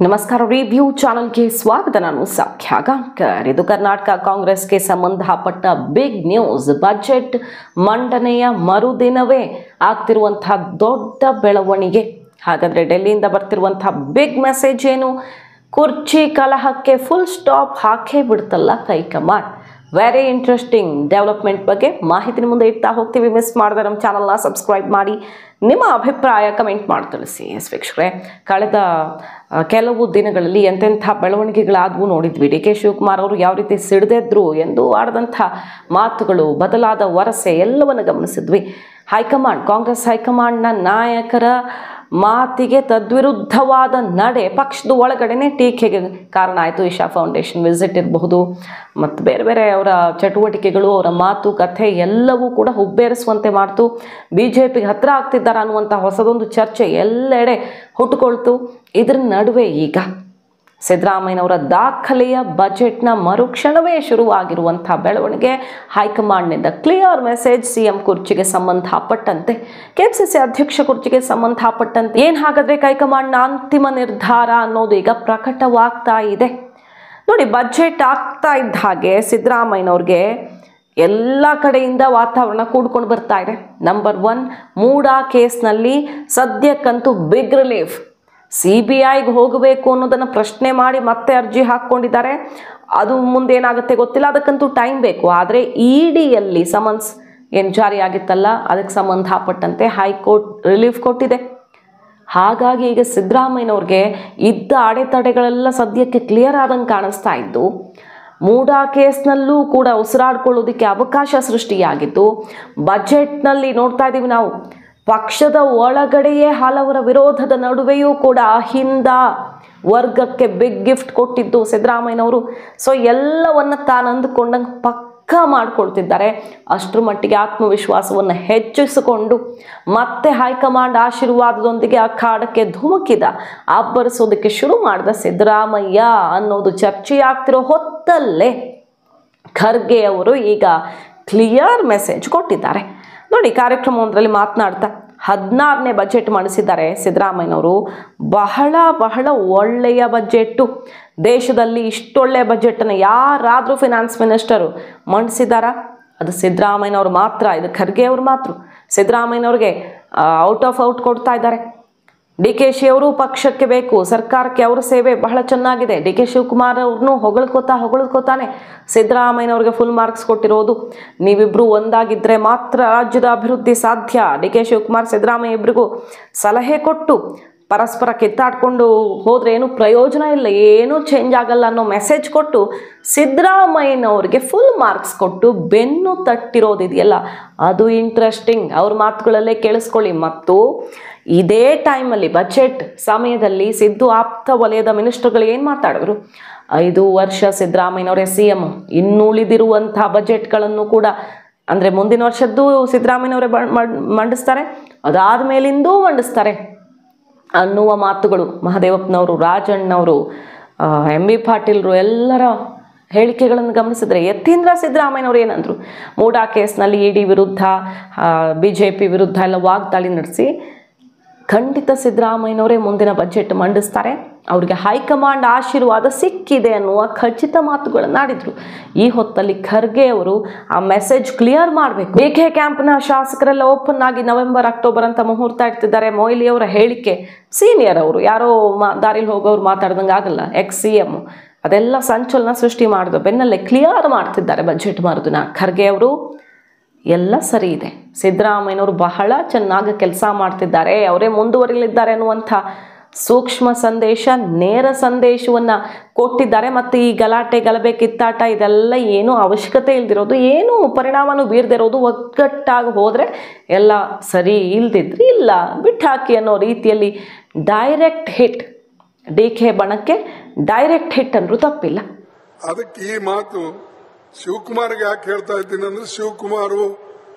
ನಮಸ್ಕಾರ. ರಿವ್ಯೂ ಚಾನಲ್ಗೆ ಸ್ವಾಗತ. ನಾನು ಸೌಖ್ಯ ಗಾಂವ್ಕರ್. ಇದು ಕರ್ನಾಟಕ ಕಾಂಗ್ರೆಸ್ಗೆ ಸಂಬಂಧಪಟ್ಟ ಬಿಗ್ ನ್ಯೂಸ್. ಬಜೆಟ್ ಮಂಡನೆಯ ಮರುದಿನವೇ ಆಗ್ತಿರುವಂತಹ ದೊಡ್ಡ ಬೆಳವಣಿಗೆ. ಹಾಗಾದ್ರೆ ಡೆಲ್ಲಿಯಿಂದ ಬರ್ತಿರುವಂತಹ ಬಿಗ್ ಮೆಸೇಜ್ ಏನು? ಕುರ್ಚಿ ಕಲಹಕ್ಕೆ ಫುಲ್ ಸ್ಟಾಪ್ ಹಾಕೇ ಬಿಡ್ತಲ್ಲ ಹೈಕಮಾಂಡ್. ವೆರಿ ಇಂಟ್ರೆಸ್ಟಿಂಗ್ ಡೆವಲಪ್ಮೆಂಟ್ ಬಗ್ಗೆ ಮಾಹಿತಿ ಮುಂದೆ ಇಡ್ತಾ ಹೋಗ್ತೀವಿ. ಮಿಸ್ ಮಾಡಿದ್ರೆ ನಮ್ಮ ಚಾನಲ್ನ ಸಬ್ಸ್ಕ್ರೈಬ್ ಮಾಡಿ, ನಿಮ್ಮ ಅಭಿಪ್ರಾಯ ಕಮೆಂಟ್ ಮಾಡಿ ತಿಳಿಸಿ. ವೀಕ್ಷಕರೇ, ಕಳೆದ ಕೆಲವು ದಿನಗಳಲ್ಲಿ ಎಂತೆಂಥ ಬೆಳವಣಿಗೆಗಳಾದವು ನೋಡಿದ್ವಿ. ಡಿ ಕೆ ಶಿವಕುಮಾರ್ ಅವರು ಯಾವ ರೀತಿ ಸಿಡಿದೆದ್ರು ಎಂದು ಆಡಿದಂಥ ಮಾತುಗಳು, ಬದಲಾದ ವರಸೆ ಎಲ್ಲವನ್ನು ಗಮನಿಸಿದ್ವಿ. ಹೈಕಮಾಂಡ್, ಕಾಂಗ್ರೆಸ್ ಹೈಕಮಾಂಡ್ನ ನಾಯಕರ ಮಾತಿಗೆ ತದ್ವಿರುದ್ಧವಾದ ನಡೆ ಪಕ್ಷದ ಒಳಗಡೆನೆ ಟೀಕೆಗೆ ಕಾರಣ ಆಯಿತು. ಇಶಾ ಫೌಂಡೇಶನ್ ವಿಸಿಟ್ ಇರಬಹುದು, ಮತ್ತು ಬೇರೆ ಬೇರೆ ಅವರ ಚಟುವಟಿಕೆಗಳು, ಅವರ ಮಾತುಕತೆ ಎಲ್ಲವೂ ಕೂಡ ಹುಬ್ಬೇರಿಸುವಂತೆ ಮಾಡ್ತು. BJPಗೆ ಹತ್ತಿರ ಆಗ್ತಿದ್ದಾರೆ ಅನ್ನುವಂಥ ಹೊಸದೊಂದು ಚರ್ಚೆ ಎಲ್ಲೆಡೆ ಹುಟ್ಟುಕೊಳ್ತು. ಇದರ ನಡುವೆ ಈಗ ಸಿದ್ದರಾಮಯ್ಯನವರ ದಾಖಲೆಯ ಬಜೆಟ್ನ ಮರುಕ್ಷಣವೇ ಶುರುವಾಗಿರುವಂಥ ಬೆಳವಣಿಗೆ. ಹೈಕಮಾಂಡ್ನಿಂದ ಕ್ಲಿಯರ್ ಮೆಸೇಜ್. CM ಕುರ್ಚಿಗೆ ಸಂಬಂಧಪಟ್ಟಂತೆ, KPCC ಅಧ್ಯಕ್ಷ ಕುರ್ಚಿಗೆ ಸಂಬಂಧಪಟ್ಟಂತೆ ಏನು ಹಾಗಾದರೆ ಹೈಕಮಾಂಡ್ನ ಅಂತಿಮ ನಿರ್ಧಾರ ಅನ್ನೋದು ಈಗ ಪ್ರಕಟವಾಗ್ತಾ ಇದೆ. ನೋಡಿ, ಬಜೆಟ್ ಆಗ್ತಾ ಇದ್ದ ಹಾಗೆ ಸಿದ್ದರಾಮಯ್ಯನವ್ರಿಗೆ ಎಲ್ಲ ಕಡೆಯಿಂದ ವಾತಾವರಣ ಕೂಡ್ಕೊಂಡು ಬರ್ತಾ ಇದೆ. ನಂಬರ್ 1, ಮೂಡಾ ಕೇಸ್ನಲ್ಲಿ ಸದ್ಯಕ್ಕಂತೂ ಬಿಗ್ ರಿಲೀಫ್. CBIಗೆ ಹೋಗಬೇಕು ಅನ್ನೋದನ್ನು ಪ್ರಶ್ನೆ ಮಾಡಿ ಮತ್ತೆ ಅರ್ಜಿ ಹಾಕ್ಕೊಂಡಿದ್ದಾರೆ. ಅದು ಮುಂದೇನಾಗುತ್ತೆ ಗೊತ್ತಿಲ್ಲ, ಅದಕ್ಕಂತೂ ಟೈಮ್ ಬೇಕು. ಆದರೆ EDಯಲ್ಲಿ ಸಮನ್ಸ್ ಏನು ಜಾರಿಯಾಗಿತ್ತಲ್ಲ, ಅದಕ್ಕೆ ಸಂಬಂಧಪಟ್ಟಂತೆ ಹೈಕೋರ್ಟ್ ರಿಲೀಫ್ ಕೊಟ್ಟಿದೆ. ಹಾಗಾಗಿ ಈಗ ಸಿದ್ದರಾಮಯ್ಯನವ್ರಿಗೆ ಇದ್ದ ಅಡೆತಡೆಗಳೆಲ್ಲ ಸದ್ಯಕ್ಕೆ ಕ್ಲಿಯರ್ ಆದಂಗೆ ಕಾಣಿಸ್ತಾ ಇದ್ದು, ಮೂಡಾ ಕೇಸ್ನಲ್ಲೂ ಕೂಡ ಉಸಿರಾಡ್ಕೊಳ್ಳೋದಕ್ಕೆ ಅವಕಾಶ ಸೃಷ್ಟಿಯಾಗಿದ್ದು, ಬಜೆಟ್ನಲ್ಲಿ ನೋಡ್ತಾ ಇದ್ದೀವಿ ನಾವು ಪಕ್ಷದ ಒಳಗಡೆಯೇ ಹಲವರ ವಿರೋಧದ ನಡುವೆಯೂ ಕೂಡ ಅಹಿಂದ ವರ್ಗಕ್ಕೆ ಬಿಗ್ ಗಿಫ್ಟ್ ಕೊಟ್ಟಿದ್ದು ಸಿದ್ದರಾಮಯ್ಯನವರು. ಸೊ ಎಲ್ಲವನ್ನು ತಾನು ಅಂದುಕೊಂಡಂಗೆ ಪಕ್ಕಾ ಮಾಡಿಕೊಳ್ತಿದ್ದಾರೆ. ಅಷ್ಟರ ಮಟ್ಟಿಗೆ ಆತ್ಮವಿಶ್ವಾಸವನ್ನು ಹೆಚ್ಚಿಸಿಕೊಂಡು ಮತ್ತೆ ಹೈಕಮಾಂಡ್ ಆಶೀರ್ವಾದದೊಂದಿಗೆ ಅಖಾಡಕ್ಕೆ ಧುಮುಕಿದ, ಅಬ್ಬರಿಸೋದಕ್ಕೆ ಶುರು ಮಾಡಿದ ಸಿದ್ದರಾಮಯ್ಯ ಅನ್ನೋದು ಚರ್ಚೆಯಾಗ್ತಿರೋ ಹೊತ್ತಲ್ಲೇ ಖರ್ಗೆ ಅವರು ಈಗ ಕ್ಲಿಯರ್ ಮೆಸೇಜ್ ಕೊಟ್ಟಿದ್ದಾರೆ. ನೋಡಿ, ಕಾರ್ಯಕ್ರಮವೊಂದರಲ್ಲಿ ಮಾತನಾಡ್ತಾ 16ನೇ ಬಜೆಟ್ ಮಂಡಿಸಿದ್ದಾರೆ ಸಿದ್ದರಾಮಯ್ಯನವರು. ಬಹಳ ಒಳ್ಳೆಯ ಬಜೆಟ್ಟು. ದೇಶದಲ್ಲಿ ಇಷ್ಟೊಳ್ಳೆಯ ಬಜೆಟನ್ನು ಯಾರಾದರೂ ಫಿನಾನ್ಸ್ ಮಿನಿಸ್ಟರು ಮಂಡಿಸಿದಾರ? ಅದು ಸಿದ್ದರಾಮಯ್ಯನವರು ಮಾತ್ರ. ಇದು ಖರ್ಗೆ ಅವರು ಮಾತ್ರ. ಸಿದ್ದರಾಮಯ್ಯನವ್ರಿಗೆ ಔಟ್ ಆಫ್ ಔಟ್ ಕೊಡ್ತಾ ಇದ್ದಾರೆ. DKC ಅವರು ಪಕ್ಷಕ್ಕೆ ಬೇಕು, ಸರ್ಕಾರಕ್ಕೆ ಅವರ ಸೇವೆ ಬಹಳ ಚೆನ್ನಾಗಿದೆ. DK ಶಿವಕುಮಾರ್ ಅವ್ರನ್ನೂ ಹೊಗಳ್ಕೋತಾನೆ ಸಿದ್ದರಾಮಯ್ಯನವ್ರಿಗೆ ಫುಲ್ ಮಾರ್ಕ್ಸ್ ಕೊಟ್ಟಿರೋದು. ನೀವಿಬ್ರು ಒಂದಾಗಿದ್ದರೆ ಮಾತ್ರ ರಾಜ್ಯದ ಅಭಿವೃದ್ಧಿ ಸಾಧ್ಯ. DK ಶಿವಕುಮಾರ್ ಸಿದ್ದರಾಮಯ್ಯ ಇಬ್ಬರಿಗೂ ಸಲಹೆ ಕೊಟ್ಟು ಪರಸ್ಪರ ಕಿತ್ತಾಡ್ಕೊಂಡು ಹೋದರೆ ಏನು ಪ್ರಯೋಜನ ಇಲ್ಲ, ಏನೂ ಚೇಂಜ್ ಆಗಲ್ಲ ಅನ್ನೋ ಮೆಸೇಜ್ ಕೊಟ್ಟು ಸಿದ್ದರಾಮಯ್ಯನವ್ರಿಗೆ ಫುಲ್ ಮಾರ್ಕ್ಸ್ ಕೊಟ್ಟು ಬೆನ್ನು ತಟ್ಟಿರೋದಿದೆಯಲ್ಲ, ಅದು ಇಂಟ್ರೆಸ್ಟಿಂಗ್. ಅವ್ರ ಮಾತುಗಳಲ್ಲೇ ಕೇಳಿಸ್ಕೊಳ್ಳಿ. ಮತ್ತು ಇದೇ ಟೈಮಲ್ಲಿ ಬಜೆಟ್ ಸಮಯದಲ್ಲಿ ಸಿದ್ದು ಆಪ್ತ ವಲಯದ ಮಿನಿಸ್ಟರ್ಗಳು ಏನು ಮಾತಾಡಿದ್ರು? 5 ವರ್ಷ ಸಿದ್ದರಾಮಯ್ಯನವರೇ CM, ಇನ್ನುಳಿದಿರುವಂಥ ಬಜೆಟ್ಗಳನ್ನು ಕೂಡ, ಅಂದರೆ ಮುಂದಿನ ವರ್ಷದ್ದು ಸಿದ್ದರಾಮಯ್ಯನವರೇ ಮಂಡಿಸ್ತಾರೆ, ಅದಾದ ಮೇಲಿಂದೂ ಮಂಡಿಸ್ತಾರೆ ಅನ್ನುವ ಮಾತುಗಳು ಮಹದೇವಪ್ಪನವರು, ರಾಜಣ್ಣವರು, MB ಪಾಟೀಲ್ರು ಎಲ್ಲರ ಹೇಳಿಕೆಗಳನ್ನು ಗಮನಿಸಿದ್ರೆ ಯತೀಂದ್ರ ಸಿದ್ದರಾಮಯ್ಯನವರು ಏನಂದ್ರು? ಮೂಡಾ ಕೇಸ್ನಲ್ಲಿ ED ವಿರುದ್ಧ, BJP ವಿರುದ್ಧ ಎಲ್ಲ ವಾಗ್ದಾಳಿ ನಡೆಸಿ ಖಂಡಿತ ಸಿದ್ದರಾಮಯ್ಯನವರೇ ಮುಂದಿನ ಬಜೆಟ್ ಮಂಡಿಸ್ತಾರೆ, ಅವ್ರಿಗೆ ಹೈಕಮಾಂಡ್ ಆಶೀರ್ವಾದ ಸಿಕ್ಕಿದೆ ಅನ್ನುವ ಖಚಿತ ಮಾತುಗಳನ್ನು ಆಡಿದ್ರು. ಈ ಹೊತ್ತಲ್ಲಿ ಖರ್ಗೆ ಅವರು ಆ ಮೆಸೇಜ್ ಕ್ಲಿಯರ್ ಮಾಡಬೇಕು. DK ಕ್ಯಾಂಪ್ನ ಶಾಸಕರೆಲ್ಲ ಓಪನ್ ಆಗಿ ನವೆಂಬರ್, ಅಕ್ಟೋಬರ್ ಅಂತ ಮುಹೂರ್ತ ಇಡ್ತಿದ್ದಾರೆ. ಮೊಯ್ಲಿ ಅವರ ಹೇಳಿಕೆ, ಸೀನಿಯರ್ ಅವರು, ಯಾರೋ ದಾರಿಲಿ ಹೋಗೋರು ಮಾತಾಡ್ದಂಗೆ ಆಗಲ್ಲ, CM, ಅದೆಲ್ಲ ಸಂಚಲನ ಸೃಷ್ಟಿ ಮಾಡಿದ್ರು. ಬೆನ್ನಲ್ಲೇ ಕ್ಲಿಯರ್ ಮಾಡ್ತಿದ್ದಾರೆ ಬಜೆಟ್ ಮರುದಿನ. ಖರ್ಗೆ ಅವರು ಎಲ್ಲ ಸರಿ ಇದೆ, ಸಿದ್ದರಾಮಯ್ಯನವರು ಬಹಳ ಚೆನ್ನಾಗಿ ಕೆಲಸ ಮಾಡ್ತಿದ್ದಾರೆ, ಅವರೇ ಮುಂದುವರಿಲಿದ್ದಾರೆ ಅನ್ನುವಂಥ ಸೂಕ್ಷ್ಮ ಸಂದೇಶ, ನೇರ ಸಂದೇಶವನ್ನು ಕೊಟ್ಟಿದ್ದಾರೆ. ಮತ್ತು ಈ ಗಲಾಟೆ, ಗಲಭೆ, ಕಿತ್ತಾಟ ಇದೆಲ್ಲ ಏನೂ ಅವಶ್ಯಕತೆ ಇಲ್ದಿರೋದು, ಏನೂ ಪರಿಣಾಮನೂ ಬೀರದಿರೋದು, ಒಗ್ಗಟ್ಟಾಗಿ ಹೋದರೆ ಎಲ್ಲ ಸರಿ, ಇಲ್ದಿದ್ರೆ ಇಲ್ಲ, ಬಿಟ್ಟಾಕಿ ಅನ್ನೋ ರೀತಿಯಲ್ಲಿ ಡೈರೆಕ್ಟ್ ಹಿಟ್. DK ಬಣಕ್ಕೆ ಡೈರೆಕ್ಟ್ ಹಿಟ್ ಅಂದ್ರೂ ತಪ್ಪಿಲ್ಲ. ಅದಕ್ಕೆ ಈ ಮಾತು ಶಿವಕುಮಾರ್ಗೆ ಯಾಕೆ ಹೇಳ್ತಾ ಇದ್ದೀನಿ ಅಂದ್ರೆ, ಶಿವಕುಮಾರು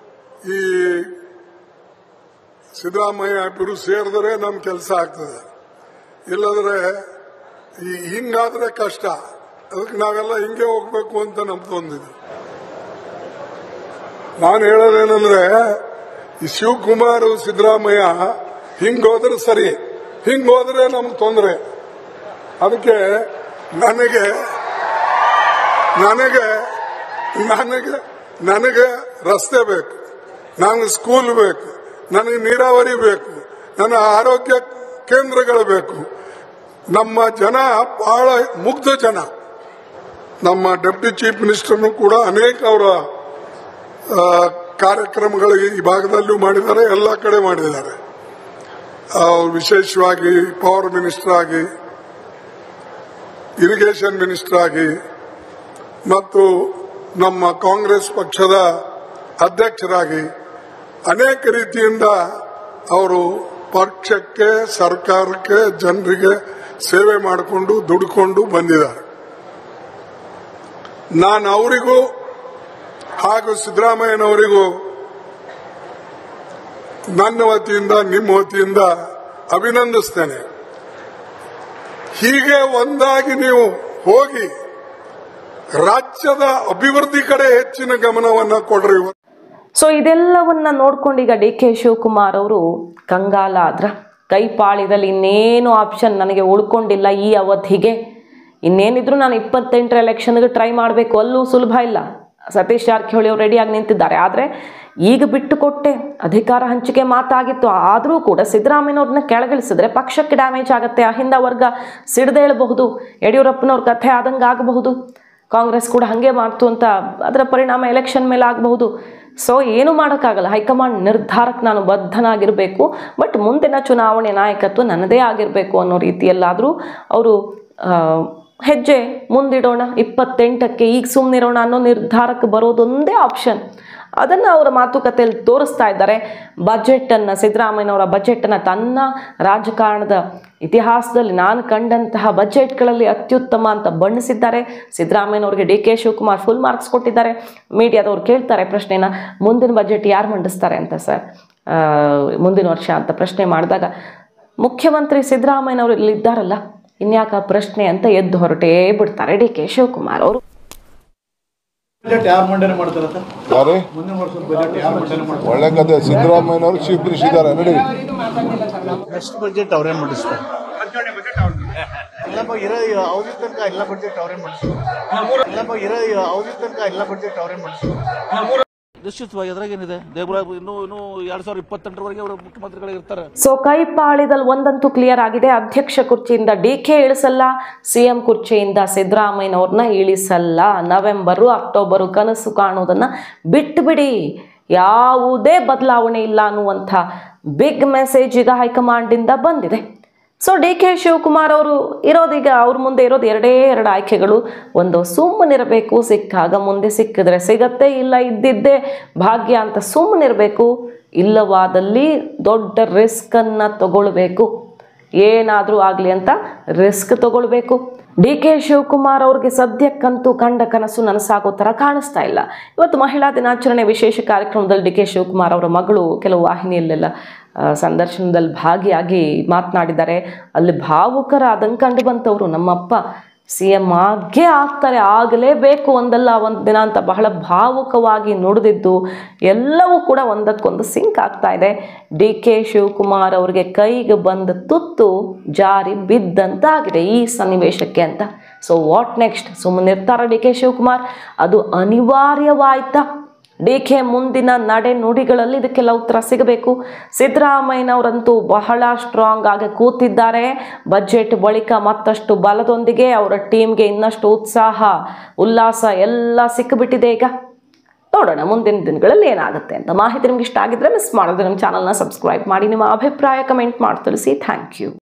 ಈ ಸಿದ್ದರಾಮಯ್ಯ ಇಬ್ಬರು ಸೇರಿದ್ರೆ ನಮ್ ಕೆಲಸ ಆಗ್ತದೆ, ಇಲ್ಲದ್ರೆ ಹಿಂಗಾದ್ರೆ ಕಷ್ಟ. ಅದಕ್ಕೆ ನಾವೆಲ್ಲ ಹಿಂಗೆ ಹೋಗ್ಬೇಕು ಅಂತ ನಮ್ದೊಂದಿದೆ. ನಾನು ಹೇಳೋದೇನಂದ್ರೆ, ಈ ಶಿವಕುಮಾರ್ ಸಿದ್ದರಾಮಯ್ಯ ಹಿಂಗೋದ್ರೆ ಸರಿ, ಹಿಂಗೋದ್ರೆ ನಮ್ಗೆ ತೊಂದರೆ. ಅದಕ್ಕೆ ನನಗೆ ನನಗೆ ನನಗೆ ನನಗೆ ರಸ್ತೆ ಬೇಕು, ನನಗೆ ಸ್ಕೂಲ್ ಬೇಕು, ನನಗೆ ನೀರಾವರಿ ಬೇಕು, ನನ್ನ ಆರೋಗ್ಯ ಕೇಂದ್ರಗಳು ಬೇಕು. ನಮ್ಮ ಜನ ಬಹಳ ಮುಗ್ಧ ಜನ. ನಮ್ಮ ಡೆಪ್ಟಿ ಚೀಫ್ ಮಿನಿಸ್ಟರ್ನು ಕೂಡ ಅನೇಕ ಅವರ ಕಾರ್ಯಕ್ರಮಗಳು ಈ ಭಾಗದಲ್ಲೂ ಮಾಡಿದ್ದಾರೆ, ಎಲ್ಲ ಕಡೆ ಮಾಡಿದ್ದಾರೆ. ವಿಶೇಷವಾಗಿ ಪವರ್ ಮಿನಿಸ್ಟರ್ ಆಗಿ, ಇರಿಗೇಷನ್ ಮಿನಿಸ್ಟರ್ ಆಗಿ ಮತ್ತು ನಮ್ಮ ಕಾಂಗ್ರೆಸ್ ಪಕ್ಷದ ಅಧ್ಯಕ್ಷರಾಗಿ ಅನೇಕ ರೀತಿಯಿಂದ ಅವರು ಪಕ್ಷಕ್ಕೆ, ಸರ್ಕಾರಕ್ಕೆ, ಜನರಿಗೆ ಸೇವೆ ಮಾಡಿಕೊಂಡು ದುಡ್ಕೊಂಡು ಬಂದಿದ್ದಾರೆ. ನಾನು ಅವರಿಗೂ ಹಾಗೂ ಸಿದ್ದರಾಮಯ್ಯನವರಿಗೂ ನನ್ನ ವತಿಯಿಂದ, ನಿಮ್ಮ ವತಿಯಿಂದ ಅಭಿನಂದಿಸ್ತೇನೆ. ಹೀಗೆ ಒಂದಾಗಿ ನೀವು ಹೋಗಿ ರಾಜ್ಯದ ಅಭಿವೃದ್ಧಿ ಕಡೆ ಹೆಚ್ಚಿನ ಗಮನವನ್ನು ಕೊಡ್ರಿ. ಸೊ ಇದೆಲ್ಲವನ್ನ ನೋಡ್ಕೊಂಡು ಈಗ ಡಿ ಕೆ ಶಿವಕುಮಾರ್ ಅವರು ಕಂಗಾಲಾದ್ರ, ಕೈಪಾಳಿದಲ್ಲಿ ಇನ್ನೇನು ಆಪ್ಷನ್ ನನಗೆ ಉಳ್ಕೊಂಡಿಲ್ಲ ಈ ಅವಧಿಗೆ, ಇನ್ನೇನಿದ್ರು ನಾನು 28ರ ಎಲೆಕ್ಷನ್ಗೆ ಟ್ರೈ ಮಾಡಬೇಕು, ಅಲ್ಲೂ ಸುಲಭ ಇಲ್ಲ. ಸತೀಶ್ ಜಾರಕಿಹೊಳಿ ಅವರು ರೆಡಿಯಾಗಿ ನಿಂತಿದ್ದಾರೆ. ಆದರೆ ಈಗ ಬಿಟ್ಟು ಕೊಟ್ಟೆ, ಅಧಿಕಾರ ಹಂಚಿಕೆ ಮಾತಾಗಿತ್ತು. ಆದರೂ ಕೂಡ ಸಿದ್ದರಾಮಯ್ಯನವ್ರನ್ನ ಕೆಳಗಿಳಿಸಿದ್ರೆ ಪಕ್ಷಕ್ಕೆ ಡ್ಯಾಮೇಜ್ ಆಗುತ್ತೆ, ಅಹಿಂದ ವರ್ಗ ಸಿಡಿದೇಳಬಹುದು, ಯಡಿಯೂರಪ್ಪನವ್ರ ಕಥೆ ಆದಂಗೆ ಆಗಬಹುದು, ಕಾಂಗ್ರೆಸ್ ಕೂಡ ಹಾಗೆ ಮಾಡ್ತು ಅಂತ ಅದರ ಪರಿಣಾಮ ಎಲೆಕ್ಷನ್ ಮೇಲೆ ಆಗಬಹುದು. ಸೊ ಏನು ಮಾಡೋಕ್ಕಾಗಲ್ಲ, ಹೈಕಮಾಂಡ್ ನಿರ್ಧಾರಕ್ಕೆ ನಾನು ಬದ್ಧನಾಗಿರಬೇಕು, ಬಟ್ ಮುಂದಿನ ಚುನಾವಣೆ ನಾಯಕತ್ವ ನನ್ನದೇ ಆಗಿರಬೇಕು ಅನ್ನೋ ರೀತಿಯಲ್ಲಾದರೂ ಅವರು ಹೆಜ್ಜೆ ಮುಂದಿಡೋಣ, 28ಕ್ಕೆ ಈಗ ಸುಮ್ಮನಿರೋಣ ಅನ್ನೋ ನಿರ್ಧಾರಕ್ಕೆ ಬರೋದೊಂದೇ ಆಪ್ಷನ್. ಅದನ್ನು ಅವರ ಮಾತುಕತೆಯಲ್ಲಿ ತೋರಿಸ್ತಾ ಇದ್ದಾರೆ. ಬಜೆಟನ್ನು, ಸಿದ್ದರಾಮಯ್ಯನವರ ಬಜೆಟನ್ನು ತನ್ನ ರಾಜಕಾರಣದ ಇತಿಹಾಸದಲ್ಲಿ ನಾನು ಕಂಡಂತಹ ಬಜೆಟ್ಗಳಲ್ಲಿ ಅತ್ಯುತ್ತಮ ಅಂತ ಬಣ್ಣಿಸಿದ್ದಾರೆ. ಸಿದ್ದರಾಮಯ್ಯನವ್ರಿಗೆ D K Shivakumar full marks ಕೊಟ್ಟಿದ್ದಾರೆ. ಮೀಡಿಯಾದವ್ರು ಕೇಳ್ತಾರೆ ಪ್ರಶ್ನೆನ, ಮುಂದಿನ ಬಜೆಟ್ ಯಾರು ಮಂಡಿಸ್ತಾರೆ ಅಂತ ಸರ್, ಮುಂದಿನ ವರ್ಷ ಅಂತ ಪ್ರಶ್ನೆ ಮಾಡಿದಾಗ ಮುಖ್ಯಮಂತ್ರಿ ಸಿದ್ದರಾಮಯ್ಯನವರು ಇಲ್ಲಿದ್ದಾರಲ್ಲ, ಇನ್ಯಾಕ ಪ್ರಶ್ನೆ ಅಂತ ಎದ್ದು ಹೊರಟೇ ಬಿಡ್ತಾರೆ ಡಿ ಕೆ ಶಿವಕುಮಾರ್ ಅವರು. ಒಳ್ಳೆ ಕತೆ. ಸಿದ್ದರಾಮಯ್ಯನವರು ಚೀಫ್ ಮಿನಿಸ್ಟರ್ ಇದ್ದಾರೆ, ನೋಡಿ ನೆಕ್ಸ್ಟ್ ಬಜೆಟ್ ಅವರೇ ಮಂಡಿಸ್ತಾರೆ. ಇರೋ ಅವಧಿ ತನಕ ಎಲ್ಲ ಬಜೆಟ್ ಅವರೇ ಮಂಡಿಸ್ತಾರೆ. ಇರೋ ಅವಧಿ ತನಕ ಎಲ್ಲ ಬಜೆಟ್ ಅವರೇ ಮಂಡಿಸ್ತಾರೆ. ನಿಶ್ಚಿತವಾಗಿ ಅದ್ರಾಗೇನಿದೆ, ದೇವರ ಇನ್ನೂ 2028ರವರೆಗೆ ಅವರು ಮುಖ್ಯಮಂತ್ರಿಗಳಿರ್ತಾರೆ. ಸೊ ಕೈಪಾಳಿದಲ್ಲಿ ಒಂದಂತೂ ಕ್ಲಿಯರ್ ಆಗಿದೆ, ಅಧ್ಯಕ್ಷ ಕುರ್ಚಿಯಿಂದ ಡಿ ಕೆ ಇಳಿಸಲ್ಲ, ಸಿಎಂ ಕುರ್ಚಿಯಿಂದ ಸಿದ್ದರಾಮಯ್ಯನವ್ರನ್ನ ಇಳಿಸಲ್ಲ. ನವೆಂಬರು, ಅಕ್ಟೋಬರು ಕನಸು ಕಾಣುವುದನ್ನ ಬಿಟ್ಟು ಬಿಡಿ, ಯಾವುದೇ ಬದಲಾವಣೆ ಇಲ್ಲ ಅನ್ನುವಂಥ ಬಿಗ್ ಮೆಸೇಜ್ ಈಗ ಹೈಕಮಾಂಡಿಂದ ಬಂದಿದೆ. ಸೊ ಡಿ ಕೆ ಶಿವಕುಮಾರ್ ಅವರು ಇರೋದೀಗ ಅವ್ರ ಮುಂದೆ ಇರೋದು ಎರಡೇ ಎರಡು ಆಯ್ಕೆಗಳು. ಒಂದು, ಸುಮ್ಮನಿರಬೇಕು, ಸಿಕ್ಕಾಗ ಮುಂದೆ ಸಿಕ್ಕಿದ್ರೆ ಸಿಗತ್ತೆ, ಇಲ್ಲ ಇದ್ದಿದ್ದೇ ಭಾಗ್ಯ ಅಂತ ಸುಮ್ಮನಿರಬೇಕು. ಇಲ್ಲವಾದಲ್ಲಿ ದೊಡ್ಡ ರಿಸ್ಕನ್ನು ತಗೊಳ್ಬೇಕು, ಏನಾದರೂ ಆಗಲಿ ಅಂತ ರಿಸ್ಕ್ ತಗೊಳ್ಬೇಕು. ಡಿ ಕೆ ಶಿವಕುಮಾರ್ ಅವ್ರಿಗೆ ಸದ್ಯಕ್ಕಂತೂ ಕಂಡ ಕನಸು ನನಸಾಗೋ ಥರ ಕಾಣಿಸ್ತಾ ಇಲ್ಲ. ಇವತ್ತು ಮಹಿಳಾ ದಿನಾಚರಣೆ ವಿಶೇಷ ಕಾರ್ಯಕ್ರಮದಲ್ಲಿ ಡಿ ಕೆ ಶಿವಕುಮಾರ್ ಅವರ ಮಗಳು ಕೆಲವು ವಾಹಿನಿಯಲ್ಲೆಲ್ಲ ಸಂದರ್ಶನದಲ್ಲಿ ಭಾಗಿಯಾಗಿ ಮಾತನಾಡಿದ್ದಾರೆ. ಅಲ್ಲಿ ಭಾವುಕರಾದಂಗೆ ಕಂಡು ಬಂತವರು. ನಮ್ಮಪ್ಪ CM ಆಗೇ ಆಗ್ತಾರೆ, ಆಗಲೇಬೇಕು ಒಂದಲ್ಲ ಒಂದು ದಿನ ಅಂತ ಬಹಳ ಭಾವುಕವಾಗಿ ನುಡಿದಿದ್ದು ಎಲ್ಲವೂ ಕೂಡ ಒಂದಕ್ಕೊಂದು ಸಿಂಕ್ ಆಗ್ತಾ ಇದೆ. ಡಿ ಕೆ ಶಿವಕುಮಾರ್ ಅವರಿಗೆ ಕೈಗೆ ಬಂದ ತುತ್ತು ಜಾರಿ ಬಿದ್ದಂತಾಗಿದೆ ಈ ಸನ್ನಿವೇಶಕ್ಕೆ ಅಂತ. So what next? ಸುಮ್ಮನಿರ್ತಾರ ಡಿ ಕೆ ಶಿವಕುಮಾರ್? ಅದು ಅನಿವಾರ್ಯವಾಯ್ತಾ? ಡಿ ಕೆ ಮುಂದಿನ ನಡೆ ನುಡಿಗಳಲ್ಲಿ ಇದಕ್ಕೆಲ್ಲ ಉತ್ತರ ಸಿಗಬೇಕು. ಸಿದ್ದರಾಮಯ್ಯನವರಂತೂ ಬಹಳ ಸ್ಟ್ರಾಂಗ್ ಆಗಿ ಕೂತಿದ್ದಾರೆ. ಬಜೆಟ್ ಬಳಿಕ ಮತ್ತಷ್ಟು ಬಲದೊಂದಿಗೆ ಅವರ ಟೀಮ್ಗೆ ಇನ್ನಷ್ಟು ಉತ್ಸಾಹ, ಉಲ್ಲಾಸ ಎಲ್ಲ ಸಿಕ್ಕಿಬಿಟ್ಟಿದೆ. ಈಗ ನೋಡೋಣ ಮುಂದಿನ ದಿನಗಳಲ್ಲಿ ಏನಾಗುತ್ತೆ ಅಂತ. ಮಾಹಿತಿ ನಿಮ್ಗೆ ಇಷ್ಟ ಆಗಿದ್ರೆ ಮಿಸ್ ಮಾಡಿದ್ರೆ ನಮ್ಮ ಚಾನಲ್ನ ಸಬ್ಸ್ಕ್ರೈಬ್ ಮಾಡಿ, ನಿಮ್ಮ ಅಭಿಪ್ರಾಯ ಕಮೆಂಟ್ ಮಾಡಿ ತಿಳಿಸಿ. Thank you.